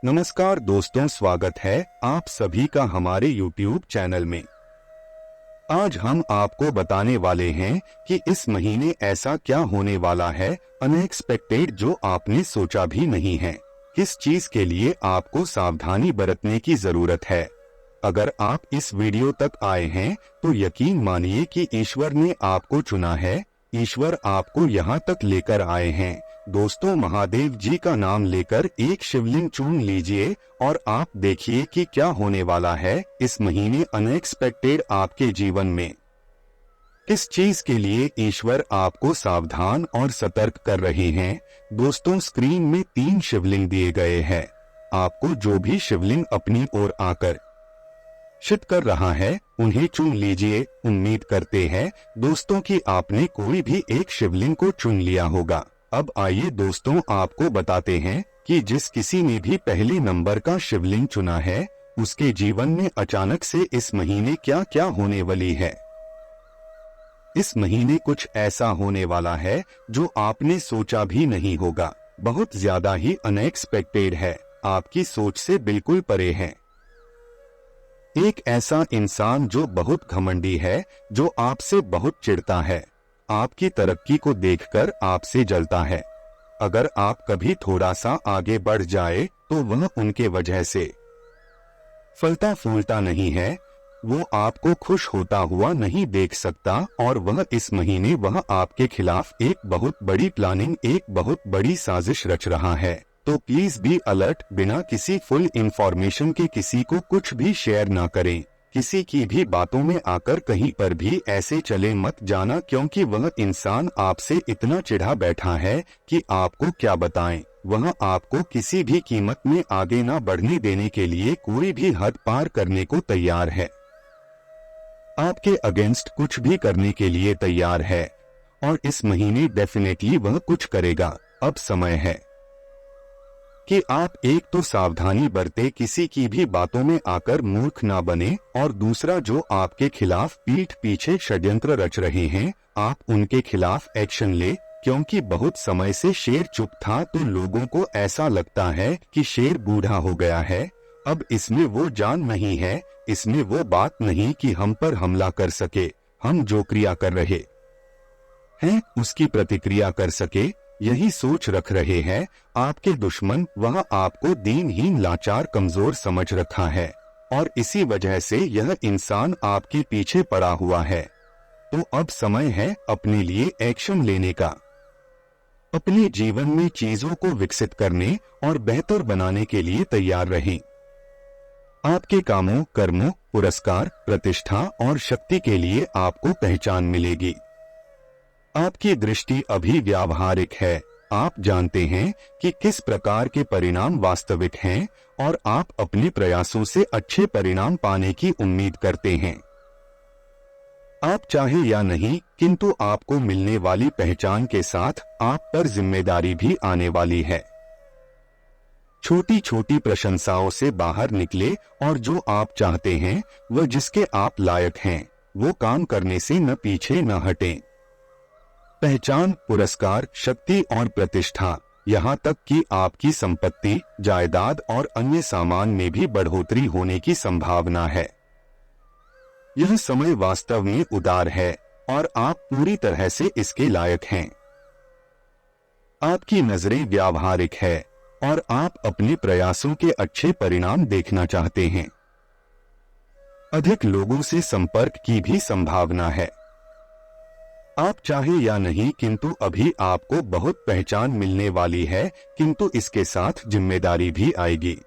नमस्कार दोस्तों, स्वागत है आप सभी का हमारे YouTube चैनल में। आज हम आपको बताने वाले हैं कि इस महीने ऐसा क्या होने वाला है अनएक्सपेक्टेड जो आपने सोचा भी नहीं है। किस चीज के लिए आपको सावधानी बरतने की जरूरत है। अगर आप इस वीडियो तक आए हैं तो यकीन मानिए कि ईश्वर ने आपको चुना है। ईश्वर आपको यहाँ तक लेकर आए हैं। दोस्तों, महादेव जी का नाम लेकर एक शिवलिंग चुन लीजिए और आप देखिए कि क्या होने वाला है इस महीने अनएक्सपेक्टेड आपके जीवन में। किस चीज के लिए ईश्वर आपको सावधान और सतर्क कर रहे हैं। दोस्तों, स्क्रीन में 3 शिवलिंग दिए गए हैं। आपको जो भी शिवलिंग अपनी ओर आकर शिट कर रहा है उन्हें चुन लीजिए। उम्मीद करते हैं दोस्तों कि आपने कोई भी एक शिवलिंग को चुन लिया होगा। अब आइए दोस्तों, आपको बताते हैं कि जिस किसी ने भी पहले नंबर का शिवलिंग चुना है उसके जीवन में अचानक से इस महीने क्या क्या होने वाली है। इस महीने कुछ ऐसा होने वाला है जो आपने सोचा भी नहीं होगा। बहुत ज्यादा ही अनएक्सपेक्टेड है, आपकी सोच से बिल्कुल परे है। एक ऐसा इंसान जो बहुत घमंडी है, जो आपसे बहुत चिढ़ता है, आपकी तरक्की को देखकर आपसे जलता है। अगर आप कभी थोड़ा सा आगे बढ़ जाए तो वह उनके वजह से फलता फूलता नहीं है। वो आपको खुश होता हुआ नहीं देख सकता और वह इस महीने वह आपके खिलाफ एक बहुत बड़ी प्लानिंग, एक बहुत बड़ी साजिश रच रहा है। तो प्लीज बी अलर्ट। बिना किसी फुल इंफॉर्मेशन के किसी को कुछ भी शेयर ना करें। किसी की भी बातों में आकर कहीं पर भी ऐसे चले मत जाना, क्योंकि वह इंसान आपसे इतना चिढ़ा बैठा है कि आपको क्या बताएं। वह आपको किसी भी कीमत में आगे ना बढ़ने देने के लिए कोई भी हद पार करने को तैयार है। आपके अगेंस्ट कुछ भी करने के लिए तैयार है और इस महीने डेफिनेटली वह कुछ करेगा। अब समय है कि आप एक तो सावधानी बरते, किसी की भी बातों में आकर मूर्ख ना बने, और दूसरा जो आपके खिलाफ पीठ पीछे षड्यंत्र रच रहे हैं आप उनके खिलाफ एक्शन ले। क्योंकि बहुत समय से शेर चुप था तो लोगों को ऐसा लगता है कि शेर बूढ़ा हो गया है। अब इसमें वो जान नहीं है, इसमें वो बात नहीं कि हम पर हमला कर सके। हम जो क्रिया कर रहे हैं उसकी प्रतिक्रिया कर सके, यही सोच रख रहे हैं आपके दुश्मन। वह आपको दीनहीन, लाचार, कमजोर समझ रखा है और इसी वजह से यह इंसान आपके पीछे पड़ा हुआ है। तो अब समय है अपने लिए एक्शन लेने का। अपने जीवन में चीजों को विकसित करने और बेहतर बनाने के लिए तैयार रहें। आपके कामों, कर्मों, पुरस्कार, प्रतिष्ठा और शक्ति के लिए आपको पहचान मिलेगी। आपकी दृष्टि अभी व्यावहारिक है। आप जानते हैं कि किस प्रकार के परिणाम वास्तविक हैं और आप अपने प्रयासों से अच्छे परिणाम पाने की उम्मीद करते हैं। आप चाहे या नहीं, किंतु आपको मिलने वाली पहचान के साथ आप पर जिम्मेदारी भी आने वाली है। छोटी छोटी प्रशंसाओं से बाहर निकले और जो आप चाहते हैं, वह जिसके आप लायक हैं, वो काम करने से न पीछे न हटें। पहचान, पुरस्कार, शक्ति और प्रतिष्ठा, यहाँ तक कि आपकी संपत्ति, जायदाद और अन्य सामान में भी बढ़ोतरी होने की संभावना है। यह समय वास्तव में उदार है और आप पूरी तरह से इसके लायक हैं। आपकी नजरें व्यावहारिक है और आप अपने प्रयासों के अच्छे परिणाम देखना चाहते हैं। अधिक लोगों से संपर्क की भी संभावना है। आप चाहे या नहीं, किंतु अभी आपको बहुत पहचान मिलने वाली है, किंतु इसके साथ जिम्मेदारी भी आएगी।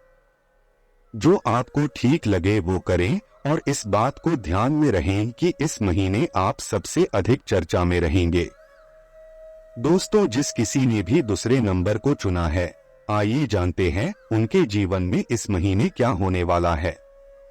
जो आपको ठीक लगे वो करें और इस बात को ध्यान में रहें कि इस महीने आप सबसे अधिक चर्चा में रहेंगे। दोस्तों, जिस किसी ने भी दूसरे नंबर को चुना है, आइए जानते हैं उनके जीवन में इस महीने क्या होने वाला है।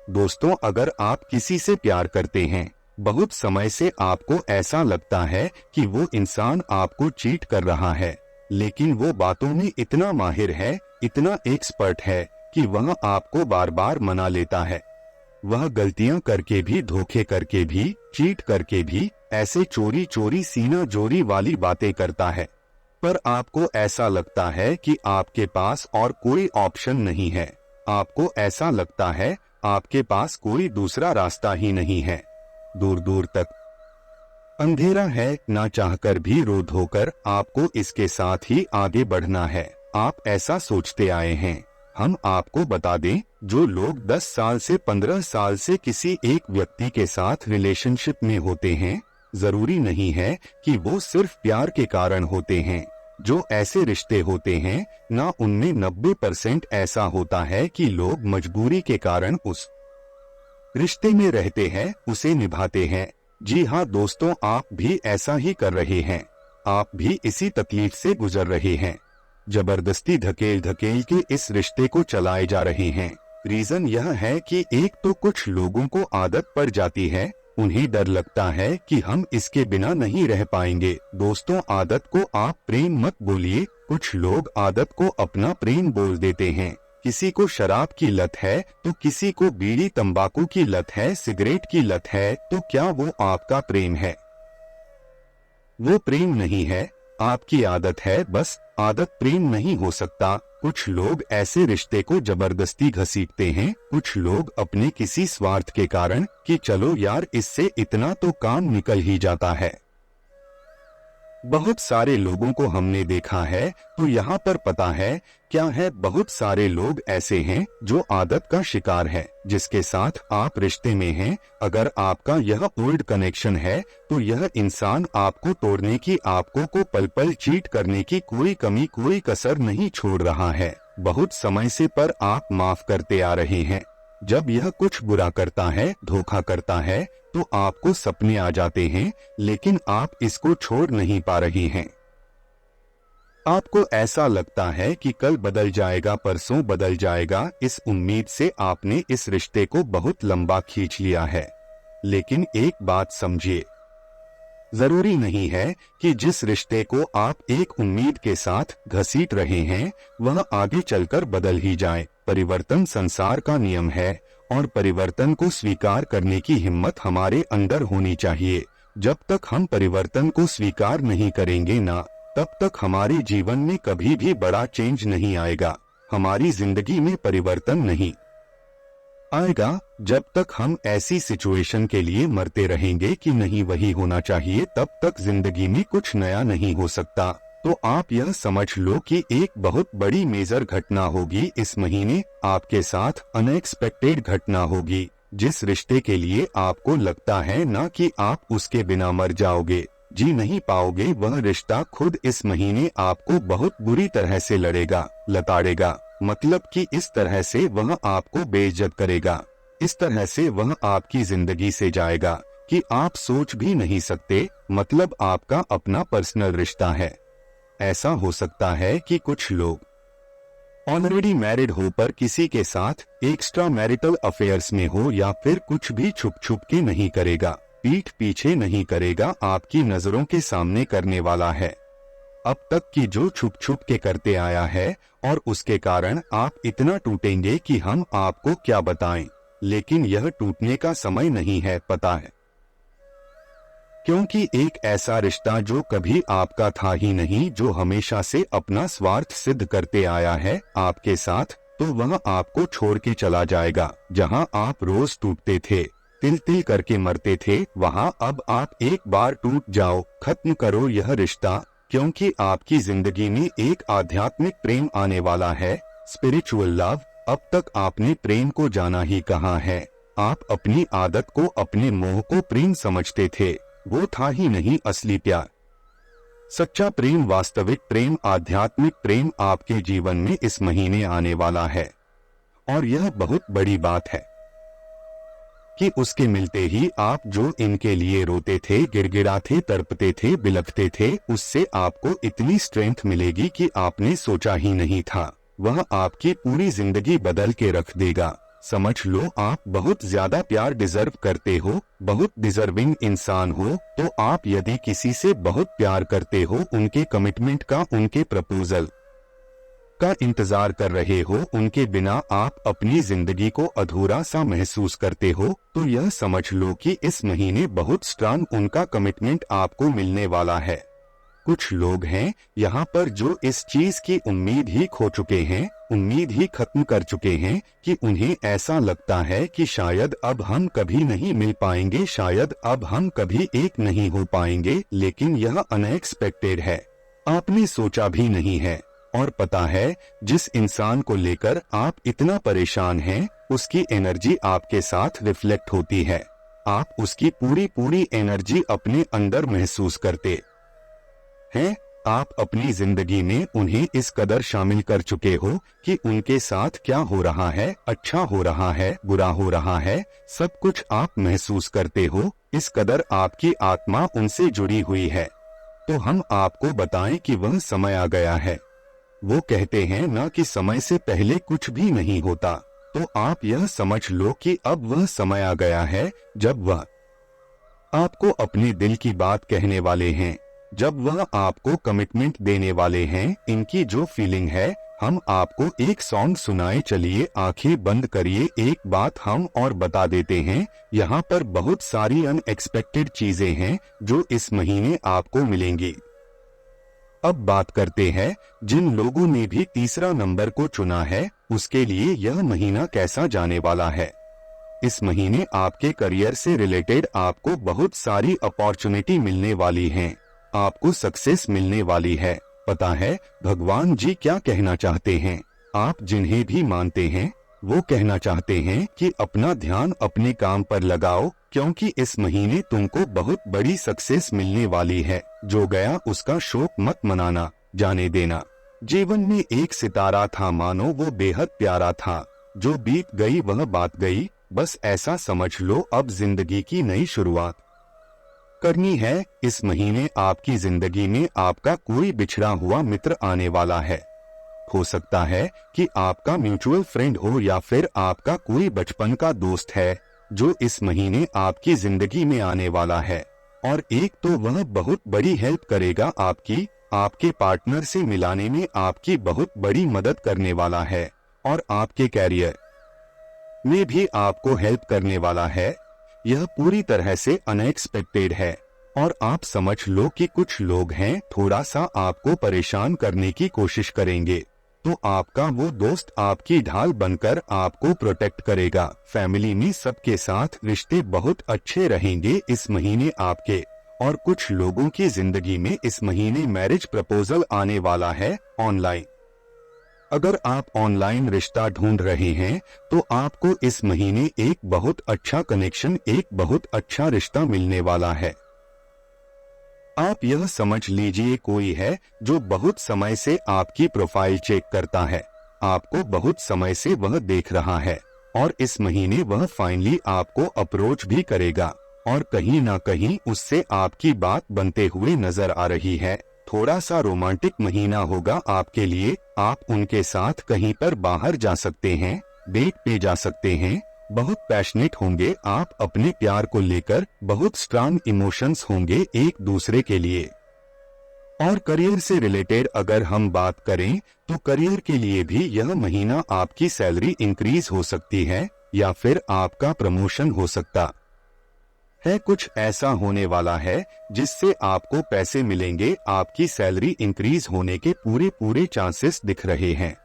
दोस्तों, अगर आप किसी से प्यार करते हैं, बहुत समय से आपको ऐसा लगता है कि वो इंसान आपको चीट कर रहा है, लेकिन वो बातों में इतना माहिर है, इतना एक्सपर्ट है कि वह आपको बार बार मना लेता है। वह गलतियां करके भी, धोखे करके भी, चीट करके भी ऐसे चोरी चोरी सीना जोरी वाली बातें करता है। पर आपको ऐसा लगता है कि आपके पास और कोई ऑप्शन नहीं है। आपको ऐसा लगता है आपके पास कोई दूसरा रास्ता ही नहीं है। दूर दूर तक अंधेरा है, ना चाहकर भी रोध होकर आपको इसके साथ ही आगे बढ़ना है। आप ऐसा सोचते आए हैं। हम आपको बता दें, जो लोग 10 साल से 15 साल से किसी एक व्यक्ति के साथ रिलेशनशिप में होते हैं, जरूरी नहीं है कि वो सिर्फ प्यार के कारण होते हैं। जो ऐसे रिश्ते होते हैं ना, उनमें 90% ऐसा होता है कि लोग मजबूरी के कारण उस रिश्ते में रहते हैं, उसे निभाते हैं। जी हाँ दोस्तों, आप भी ऐसा ही कर रहे हैं। आप भी इसी तकलीफ से गुजर रहे हैं। जबरदस्ती धकेल धकेल के इस रिश्ते को चलाए जा रहे हैं। रीजन यह है कि एक तो कुछ लोगों को आदत पड़ जाती है, उन्हें डर लगता है कि हम इसके बिना नहीं रह पाएंगे। दोस्तों, आदत को आप प्रेम मत बोलिए। कुछ लोग आदत को अपना प्रेम बोल देते हैं। किसी को शराब की लत है तो किसी को बीड़ी तंबाकू की लत है, सिगरेट की लत है, तो क्या वो आपका प्रेम है? वो प्रेम नहीं है, आपकी आदत है। बस आदत प्रेम नहीं हो सकता। कुछ लोग ऐसे रिश्ते को जबरदस्ती घसीटते हैं। कुछ लोग अपने किसी स्वार्थ के कारण कि चलो यार, इससे इतना तो काम निकल ही जाता है। बहुत सारे लोगों को हमने देखा है, तो यहाँ पर पता है क्या है, बहुत सारे लोग ऐसे हैं जो आदत का शिकार है, जिसके साथ आप रिश्ते में हैं। अगर आपका यह ओल्ड कनेक्शन है तो यह इंसान आपको तोड़ने की, आपको को पल पल चीट करने की कोई कमी, कोई कसर नहीं छोड़ रहा है। बहुत समय से पर आप माफ करते आ रहे हैं। जब यह कुछ बुरा करता है, धोखा करता है, तो आपको सपने आ जाते हैं, लेकिन आप इसको छोड़ नहीं पा रही हैं। आपको ऐसा लगता है कि कल बदल जाएगा, परसों बदल जाएगा। इस उम्मीद से आपने इस रिश्ते को बहुत लंबा खींच लिया है। लेकिन एक बात समझिए, जरूरी नहीं है कि जिस रिश्ते को आप एक उम्मीद के साथ घसीट रहे हैं वह आगे चलकर बदल ही जाए। परिवर्तन संसार का नियम है और परिवर्तन को स्वीकार करने की हिम्मत हमारे अंदर होनी चाहिए। जब तक हम परिवर्तन को स्वीकार नहीं करेंगे ना, तब तक हमारे जीवन में कभी भी बड़ा चेंज नहीं आएगा। हमारी जिंदगी में परिवर्तन नहीं आएगा जब तक हम ऐसी सिचुएशन के लिए मरते रहेंगे कि नहीं वही होना चाहिए, तब तक जिंदगी में कुछ नया नहीं हो सकता। तो आप यह समझ लो कि एक बहुत बड़ी मेजर घटना होगी इस महीने आपके साथ, अनएक्सपेक्टेड घटना होगी। जिस रिश्ते के लिए आपको लगता है ना कि आप उसके बिना मर जाओगे, जी नहीं पाओगे, वह रिश्ता खुद इस महीने आपको बहुत बुरी तरह से लड़ेगा, लताड़ेगा। मतलब कि इस तरह से वह आपको बेइज्जत करेगा, इस तरह से वह आपकी जिंदगी से जाएगा कि आप सोच भी नहीं सकते। मतलब आपका अपना पर्सनल रिश्ता है। ऐसा हो सकता है कि कुछ लोग ऑलरेडी मैरिड हो पर किसी के साथ एक्स्ट्रा मैरिटल अफेयर्स में हो, या फिर कुछ भी छुप छुप के नहीं करेगा, पीठ पीछे नहीं करेगा, आपकी नजरों के सामने करने वाला है। अब तक की जो छुप छुप के करते आया है और उसके कारण आप इतना टूटेंगे कि हम आपको क्या बताएं। लेकिन यह टूटने का समय नहीं है, पता है, क्योंकि एक ऐसा रिश्ता जो कभी आपका था ही नहीं, जो हमेशा से अपना स्वार्थ सिद्ध करते आया है आपके साथ, तो वह आपको छोड़ के चला जाएगा। जहां आप रोज टूटते थे, तिल तिल करके मरते थे, वहां अब आप एक बार टूट जाओ, खत्म करो यह रिश्ता। क्योंकि आपकी जिंदगी में एक आध्यात्मिक प्रेम आने वाला है, स्पिरिचुअल लव। अब तक आपने प्रेम को जाना ही कहाँ है। आप अपनी आदत को, अपने मोह को प्रेम समझते थे, वो था ही नहीं असली प्यार। सच्चा प्रेम, वास्तविक प्रेम, आध्यात्मिक प्रेम आपके जीवन में इस महीने आने वाला है। और यह बहुत बड़ी बात है कि उसके मिलते ही आप जो इनके लिए रोते थे, गिड़गिड़ाते, तड़पते थे, बिलखते थे, उससे आपको इतनी स्ट्रेंथ मिलेगी कि आपने सोचा ही नहीं था। वह आपकी पूरी जिंदगी बदल के रख देगा। समझ लो, आप बहुत ज्यादा प्यार डिजर्व करते हो, बहुत डिजर्विंग इंसान हो। तो आप यदि किसी से बहुत प्यार करते हो, उनके कमिटमेंट का, उनके प्रपोजल का इंतजार कर रहे हो, उनके बिना आप अपनी जिंदगी को अधूरा सा महसूस करते हो, तो यह समझ लो कि इस महीने बहुत स्ट्रांग उनका कमिटमेंट आपको मिलने वाला है। कुछ लोग हैं यहाँ पर जो इस चीज की उम्मीद ही खो चुके हैं, उम्मीद ही खत्म कर चुके हैं कि उन्हें ऐसा लगता है कि शायद अब हम कभी नहीं मिल पाएंगे, शायद अब हम कभी एक नहीं हो पाएंगे। लेकिन यह अनएक्सपेक्टेड है, आपने सोचा भी नहीं है। और पता है, जिस इंसान को लेकर आप इतना परेशान हैं, उसकी एनर्जी आपके साथ रिफ्लेक्ट होती है। आप उसकी पूरी एनर्जी अपने अंदर महसूस करते हैं। आप अपनी जिंदगी में उन्हें इस कदर शामिल कर चुके हो कि उनके साथ क्या हो रहा है, अच्छा हो रहा है, बुरा हो रहा है, सब कुछ आप महसूस करते हो। इस कदर आपकी आत्मा उनसे जुड़ी हुई है। तो हम आपको बताएं कि वह समय आ गया है। वो कहते हैं ना कि समय से पहले कुछ भी नहीं होता, तो आप यह समझ लो कि अब वह समय आ गया है जब वह आपको अपने दिल की बात कहने वाले हैं, जब वह आपको कमिटमेंट देने वाले हैं। इनकी जो फीलिंग है, हम आपको एक सॉन्ग सुनाए, चलिए आंखें बंद करिए। एक बात हम और बता देते हैं, यहाँ पर बहुत सारी अनएक्सपेक्टेड चीजें हैं जो इस महीने आपको मिलेंगी। अब बात करते हैं जिन लोगों ने भी तीसरा नंबर को चुना है, उसके लिए यह महीना कैसा जाने वाला है। इस महीने आपके करियर से रिलेटेड आपको बहुत सारी अपॉर्चुनिटी मिलने वाली हैं, आपको सक्सेस मिलने वाली है। पता है भगवान जी क्या कहना चाहते हैं? आप जिन्हें भी मानते हैं, वो कहना चाहते हैं कि अपना ध्यान अपने काम पर लगाओ, क्योंकि इस महीने तुमको बहुत बड़ी सक्सेस मिलने वाली है। जो गया उसका शोक मत मनाना, जाने देना। जीवन में एक सितारा था, मानो वो बेहद प्यारा था। जो बीत गई वह बात गई, बस ऐसा समझ लो अब जिंदगी की नई शुरुआत करनी है। इस महीने आपकी जिंदगी में आपका कोई बिछड़ा हुआ मित्र आने वाला है। हो सकता है कि आपका म्यूचुअल फ्रेंड हो या फिर आपका कोई बचपन का दोस्त है जो इस महीने आपकी जिंदगी में आने वाला है। और एक तो वह बहुत बड़ी हेल्प करेगा आपकी, आपके पार्टनर से मिलाने में आपकी बहुत बड़ी मदद करने वाला है, और आपके कैरियर में भी आपको हेल्प करने वाला है। यह पूरी तरह से अनएक्सपेक्टेड है। और आप समझ लो कि कुछ लोग हैं थोड़ा सा आपको परेशान करने की कोशिश करेंगे, तो आपका वो दोस्त आपकी ढाल बनकर आपको प्रोटेक्ट करेगा। फैमिली में सबके साथ रिश्ते बहुत अच्छे रहेंगे इस महीने आपके। और कुछ लोगों की जिंदगी में इस महीने मैरिज प्रपोजल आने वाला है ऑनलाइन। अगर आप ऑनलाइन रिश्ता ढूंढ रहे हैं तो आपको इस महीने एक बहुत अच्छा कनेक्शन, एक बहुत अच्छा रिश्ता मिलने वाला है। आप यह समझ लीजिए कोई है जो बहुत समय से आपकी प्रोफाइल चेक करता है, आपको बहुत समय से वह देख रहा है, और इस महीने वह फाइनली आपको अप्रोच भी करेगा, और कहीं ना कहीं उससे आपकी बात बनते हुए नजर आ रही है। थोड़ा सा रोमांटिक महीना होगा आपके लिए। आप उनके साथ कहीं पर बाहर जा सकते हैं, डेट पे जा सकते हैं। बहुत पैशनेट होंगे आप अपने प्यार को लेकर, बहुत स्ट्रांग इमोशंस होंगे एक दूसरे के लिए। और करियर से रिलेटेड अगर हम बात करें तो करियर के लिए भी यह महीना आपकी सैलरी इंक्रीज हो सकती है, या फिर आपका प्रमोशन हो सकता है। कुछ ऐसा होने वाला है जिससे आपको पैसे मिलेंगे। आपकी सैलरी इंक्रीज होने के पूरे चांसेस दिख रहे हैं।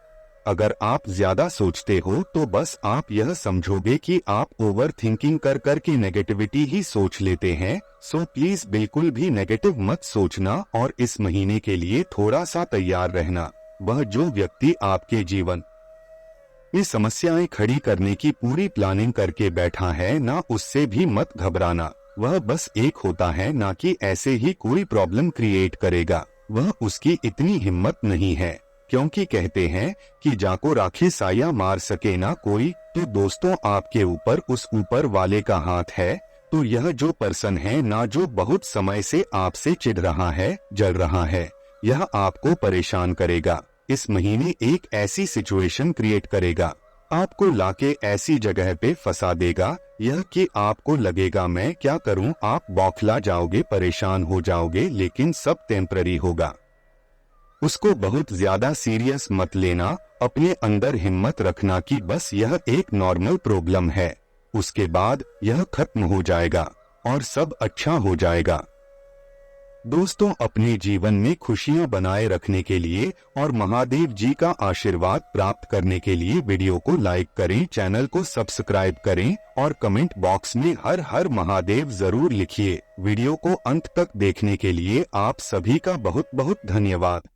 अगर आप ज्यादा सोचते हो तो बस आप यह समझोगे कि आप ओवर थिंकिंग कर करके नेगेटिविटी ही सोच लेते हैं। सो प्लीज बिल्कुल भी नेगेटिव मत सोचना, और इस महीने के लिए थोड़ा सा तैयार रहना। वह जो व्यक्ति आपके जीवन में समस्याएं खड़ी करने की पूरी प्लानिंग करके बैठा है ना, उससे भी मत घबराना। वह बस एक होता है, ना कि ऐसे ही कोई प्रॉब्लम क्रिएट करेगा। वह उसकी इतनी हिम्मत नहीं है, क्योंकि कहते हैं कि जाको राखी साया मार सके ना कोई। तो दोस्तों आपके ऊपर उस ऊपर वाले का हाथ है। तो यह जो पर्सन है ना, जो बहुत समय से आपसे चिढ़ रहा है, जल रहा है, यह आपको परेशान करेगा। इस महीने एक ऐसी सिचुएशन क्रिएट करेगा, आपको लाके ऐसी जगह पे फंसा देगा यह कि आपको लगेगा मैं क्या करूं। आप बौखला जाओगे, परेशान हो जाओगे, लेकिन सब टेम्पररी होगा। उसको बहुत ज्यादा सीरियस मत लेना। अपने अंदर हिम्मत रखना कि बस यह एक नॉर्मल प्रॉब्लम है, उसके बाद यह खत्म हो जाएगा और सब अच्छा हो जाएगा। दोस्तों, अपने जीवन में खुशियां बनाए रखने के लिए और महादेव जी का आशीर्वाद प्राप्त करने के लिए वीडियो को लाइक करें, चैनल को सब्सक्राइब करें और कमेंट बॉक्स में हर हर महादेव जरूर लिखिए। वीडियो को अंत तक देखने के लिए आप सभी का बहुत बहुत धन्यवाद।